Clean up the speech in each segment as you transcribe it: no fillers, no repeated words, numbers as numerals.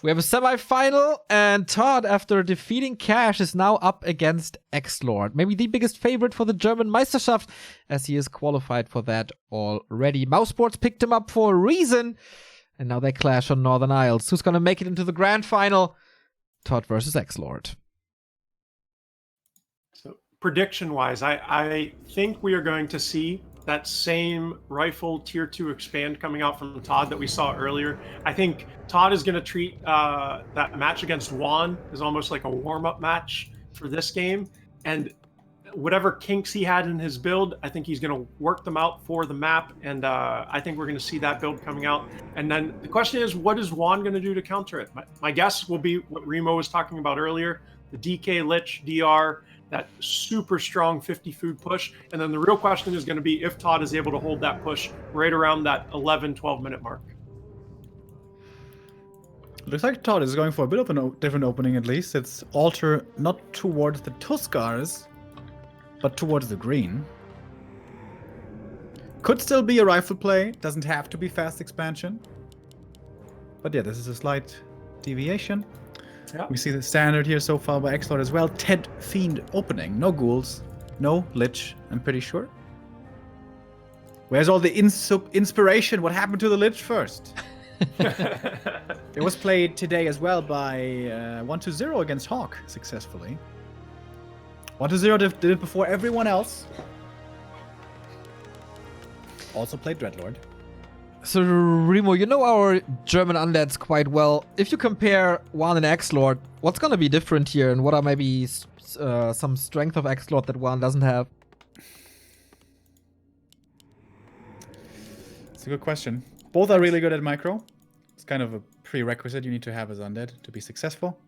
We have a semifinal, and ToD, after defeating Cash, is now up against XlorD. Maybe the biggest favorite for the German Meisterschaft, as he is qualified for that already. Mousesports picked him up for a reason, and now they clash on Northern Isles. Who's gonna make it into the grand final? ToD versus XlorD. So prediction-wise, I think we are going to see that same rifle tier 2 expand coming out from ToD that we saw earlier. I think ToD is going to treat that match against Juan as almost like a warm-up match for this game. And whatever kinks he had in his build, I think he's going to work them out for the map. And I think we're going to see that build coming out. And then the question is, what is Juan going to do to counter it? My guess will be what Remo was talking about earlier, the DK Lich DR, that super strong 50 food push. And then the real question is going to be if ToD is able to hold that push right around that 11, 12 minute mark. Looks like ToD is going for a bit of a different opening at least. It's alter not towards the Tuskars, but towards the green. Could still be a rifle play. Doesn't have to be fast expansion. But yeah, this is a slight deviation. Yeah. We see the standard here so far by XlorD as well. TED Fiend opening. No ghouls. No Lich, I'm pretty sure. Where's all the inspiration? What happened to the Lich first? It was played today as well by 1-0 against Hawk successfully. 1-0 did it before everyone else. Also played Dreadlord. So, Remo, you know our German undeads quite well. If you compare Juan and XlorD, what's going to be different here? And what are maybe some strength of XlorD that Juan doesn't have? It's a good question. Both are really good at micro. It's kind of a prerequisite you need to have as undead to be successful.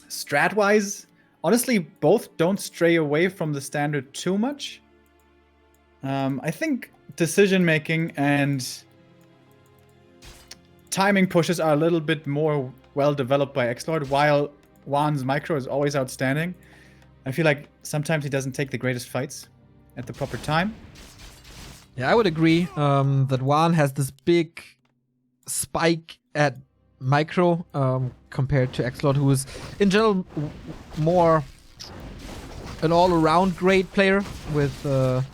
Strat-wise, honestly, both don't stray away from the standard too much. I think decision-making and timing pushes are a little bit more well-developed by XlorD, while Juan's micro is always outstanding. I feel like sometimes he doesn't take the greatest fights at the proper time. Yeah, I would agree that Juan has this big spike at micro compared to XlorD, who is, in general, more an all-around great player with a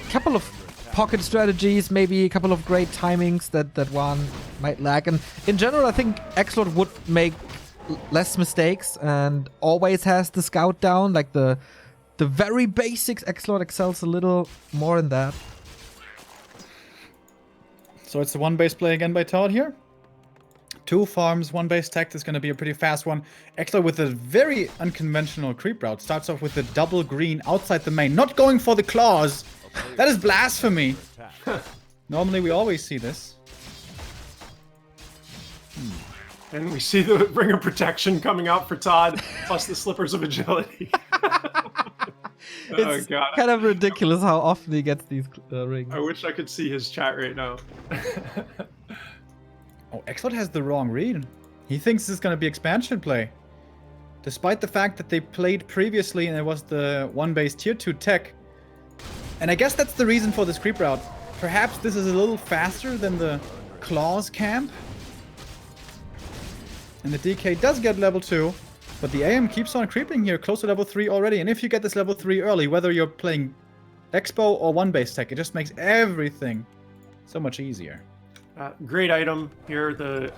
couple of pocket strategies, maybe a couple of great timings that Juan might lack. And in general, I think XlorD would make less mistakes and always has the scout down, like the very basics. XlorD excels a little more in that. So it's the one base play again by ToD here. 2 farms, 1 base tech is going to be a pretty fast one. XlorD with a very unconventional creep route. Starts off with the double green outside the main. Not going for the claws. That is blasphemy. Normally we always see this. And we see the Ring of Protection coming out for ToD, plus the Slippers of Agility. It's kind of ridiculous how often he gets these rings. I wish I could see his chat right now. Oh, XlorD has the wrong read. He thinks this is going to be expansion play. Despite the fact that they played previously and it was the 1 base tier 2 tech. And I guess that's the reason for this creep route. Perhaps this is a little faster than the Claws camp. And the DK does get level 2. But the AM keeps on creeping here, close to level 3 already. And if you get this level 3 early, whether you're playing Expo or 1 base tech, it just makes everything so much easier. Great item here, the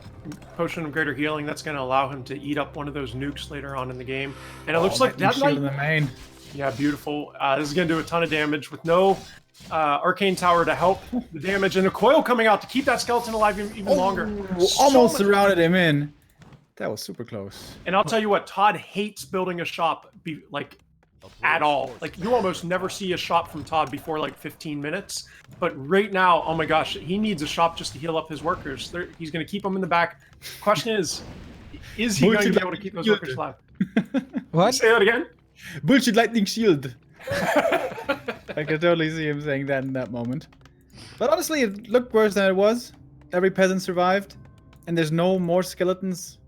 Potion of Greater Healing. That's going to allow him to eat up one of those nukes later on in the game. And it looks like that might... in the main. Yeah, beautiful. This is going to do a ton of damage with no Arcane Tower to help the damage. And a coil coming out to keep that skeleton alive even longer. Almost surrounded him in. That was super close. And I'll tell you what, ToD hates building a shop at all. Like, you almost never see a shop from ToD before like 15 minutes. But right now, oh my gosh, he needs a shop just to heal up his workers. He's going to keep them in the back. Question is he going to be able to keep those workers alive? What? Say that again? Bullshit lightning shield. I can totally see him saying that in that moment. But honestly, it looked worse than it was. Every peasant survived. And there's no more skeletons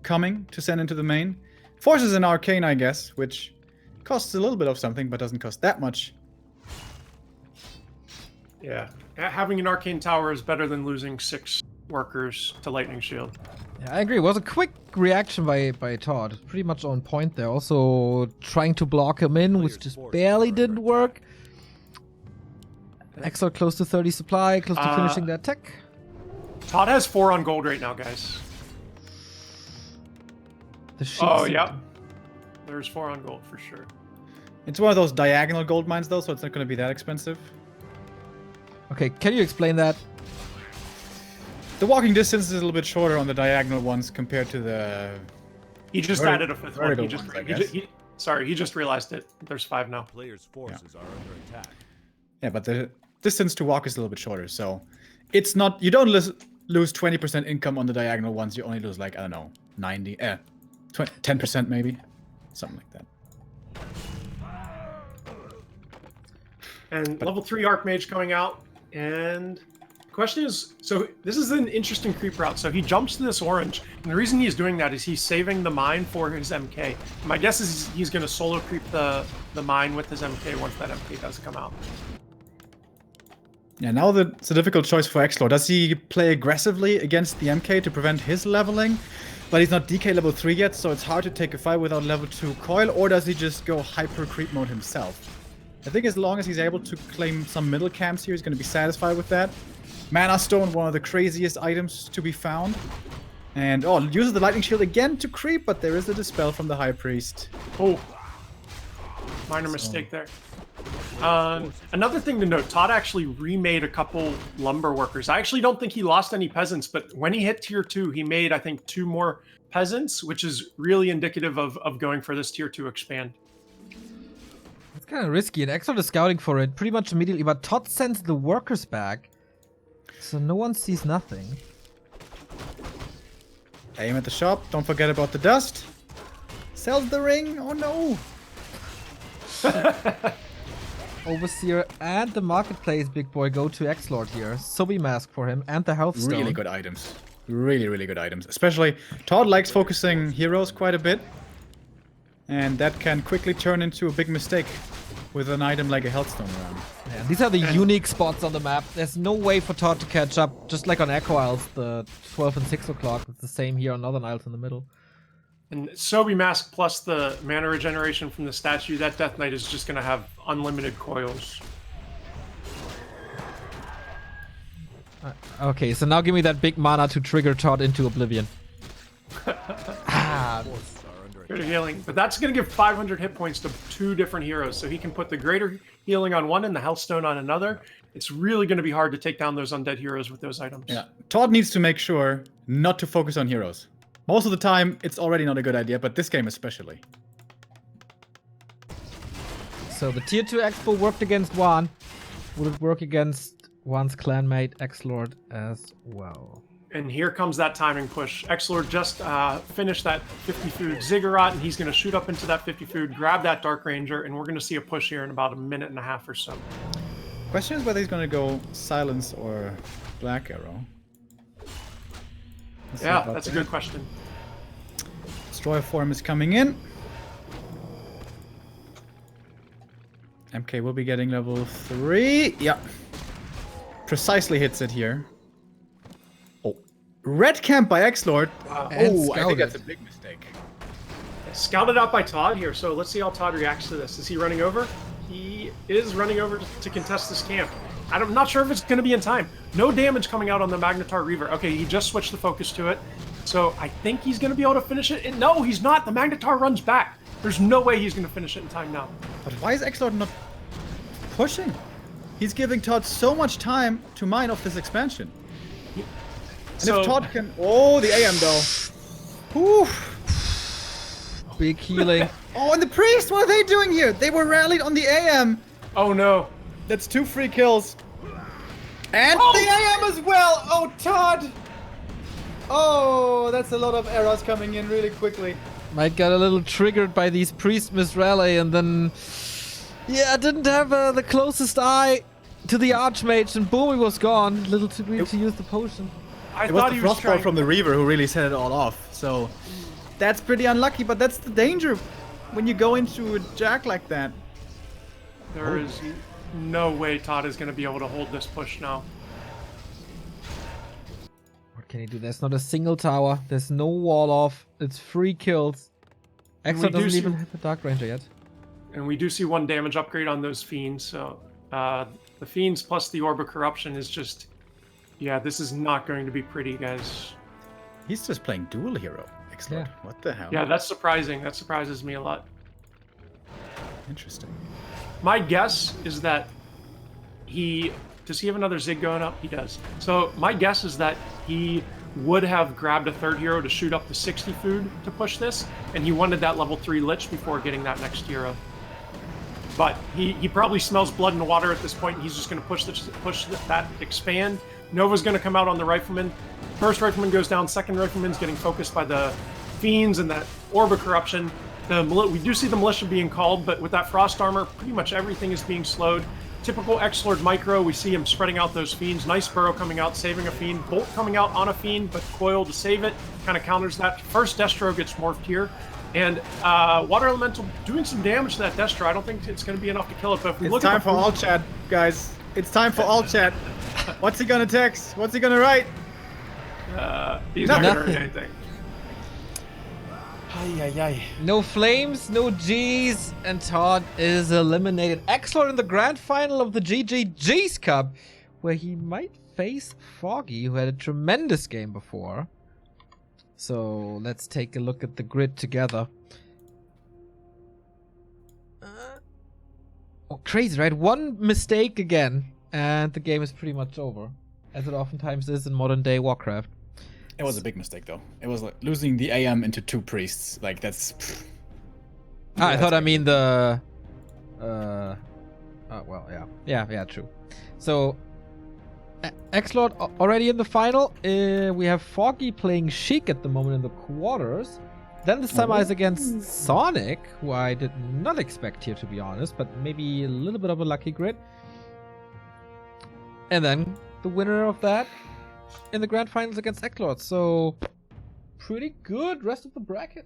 coming to send into the main. Forces an arcane, I guess, which costs a little bit of something, but doesn't cost that much. Yeah. Having an arcane tower is better than losing 6 workers to lightning shield. Yeah, I agree. It was a quick reaction by ToD. Pretty much on point there. Also trying to block him in, which just barely didn't work. XlorD close to 30 supply, close to finishing that tech. ToD has 4 on gold right now, guys. Oh, yep. There's 4 on gold for sure. It's one of those diagonal gold mines, though, so it's not going to be that expensive. Okay, can you explain that? The walking distance is a little bit shorter on the diagonal ones compared to the... He just added a 5th one. He just realized it. There's 5 now. Players' forces are under attack. Yeah, but the distance to walk is a little bit shorter, so it's not... You don't lose 20% income on the diagonal ones. You only lose, like, I don't know, 10% maybe. Something like that. And level 3 Archmage coming out, and the question is, so this is an interesting creep route. So he jumps to this orange, and the reason he's doing that is he's saving the mine for his MK. My guess is he's going to solo creep the mine with his MK once that MK does come out. Yeah, now it's a difficult choice for XlorD. Does he play aggressively against the MK to prevent his leveling? But he's not DK level 3 yet, so it's hard to take a fight without level 2 coil, or does he just go hyper creep mode himself? I think as long as he's able to claim some middle camps here, he's going to be satisfied with that. Mana Stone, one of the craziest items to be found. And, uses the Lightning Shield again to creep, but there is a Dispel from the High Priest. Oh, minor mistake there. Another thing to note, ToD actually remade a couple lumber workers. I actually don't think he lost any peasants, but when he hit tier 2, he made, I think, 2 more peasants, which is really indicative of going for this tier 2 expand. It's kind of risky, and XlorD is scouting for it pretty much immediately, but ToD sends the workers back, so no one sees nothing. Aim at the shop, don't forget about the dust. Sells the ring, oh no! Overseer and the Marketplace big boy go to XlorD here. Sobi Mask for him and the Health Stone. Really good items. Really, really good items. Especially, ToD likes focusing heroes quite a bit. And that can quickly turn into a big mistake with an item like a Healthstone around. Yeah, these are the unique spots on the map. There's no way for ToD to catch up. Just like on Echo Isles, the 12 and 6 o'clock. It's the same here on Northern Isles in the middle. And Sobi Mask plus the mana regeneration from the statue, that Death Knight is just going to have unlimited coils. Okay, so now give me that big mana to trigger ToD into Oblivion. Greater healing. But that's going to give 500 hit points to 2 different heroes. So he can put the greater healing on one and the Healthstone on another. It's really going to be hard to take down those undead heroes with those items. Yeah, ToD needs to make sure not to focus on heroes. Most of the time, it's already not a good idea, but this game especially. So the tier 2 Expo worked against Juan. Will it work against Juan's clanmate XlorD as well? And here comes that timing push. XlorD just finished that 50 food Ziggurat, and he's going to shoot up into that 50 food, grab that Dark Ranger, and we're going to see a push here in about 1.5 minutes or so. Question is whether he's going to go Silence or Black Arrow. Yeah, that's a good question. Destroyer form is coming in. MK will be getting level 3. Yeah. Precisely hits it here. Oh. Red camp by XlorD. Wow. Oh, I think that's a big mistake. Scouted out by ToD here, so let's see how ToD reacts to this. Is he running over? He is running over to contest this camp. I'm not sure if it's going to be in time. No damage coming out on the Magnetar Reaver. Okay, he just switched the focus to it. So I think he's going to be able to finish it. And no, he's not. The Magnetar runs back. There's no way he's going to finish it in time now. But why is XlorD not pushing? He's giving ToD so much time to mine off this expansion. And so, if ToD can... Oh, the AM though. Whew. Big healing. Oh, and the priest, what are they doing here? They were rallied on the AM. Oh no. That's 2 free kills. And the AM as well. Oh, ToD. Oh, that's a lot of errors coming in really quickly. Might get a little triggered by these priest miss rally, and then... Yeah, didn't have the closest eye to the Archmage, and boom, he was gone. Little too green to use the potion. I It was thought the he was frostball trying... from the Reaver who really set it all off. So that's pretty unlucky, but that's the danger when you go into a jack like that. There is no way ToD is going to be able to hold this push now. can he do? There's not a single tower. There's no wall off. It's 3 kills. XlorD doesn't even have a Dark Ranger yet. And we do see 1 damage upgrade on those Fiends, so the Fiends plus the Orb of Corruption is just... Yeah, this is not going to be pretty, guys. He's just playing dual hero, XlorD. Yeah. What the hell? Yeah, that's surprising. That surprises me a lot. Interesting. My guess is that he... Does he have another Zig going up? He does. So my guess is that he would have grabbed a 3rd hero to shoot up to 60 food to push this, and he wanted that level 3 Lich before getting that next hero. But he probably smells blood in the water at this point. He's just going to push that expand. Nova's going to come out on the Rifleman. First Rifleman goes down. Second Rifleman's getting focused by the Fiends and that Orb of Corruption. We do see the Militia being called, but with that Frost Armor, pretty much everything is being slowed. Typical XlorD micro, we see him spreading out those Fiends. Nice Burrow coming out, saving a Fiend. Bolt coming out on a Fiend, but Coil to save it. Kind of counters that. First Destro gets morphed here. And Water Elemental doing some damage to that Destro. I don't think it's going to be enough to kill it, but if we look at It's time for all chat, guys. It's time for all chat. What's he gonna text? What's he gonna write? He's not going to hurt anything. No flames, no Gs, and ToD is eliminated. XlorD in the grand final of the GGG's Cup, where he might face Foggy, who had a tremendous game before. So let's take a look at the grid together. Oh, crazy, right? 1 mistake again, and the game is pretty much over, as it oftentimes is in modern day Warcraft. It was a big mistake, though. It was like losing the AM into 2 priests. Like, that's... I thought I mean the... oh, well, yeah. Yeah, true. So, XlorD already in the final. We have Foggy playing Sheik at the moment in the quarters. Then the semis against Sonic, who I did not expect here, to be honest, but maybe a little bit of a lucky grid. And then the winner of that in the grand finals against XlorD. So, pretty good rest of the bracket.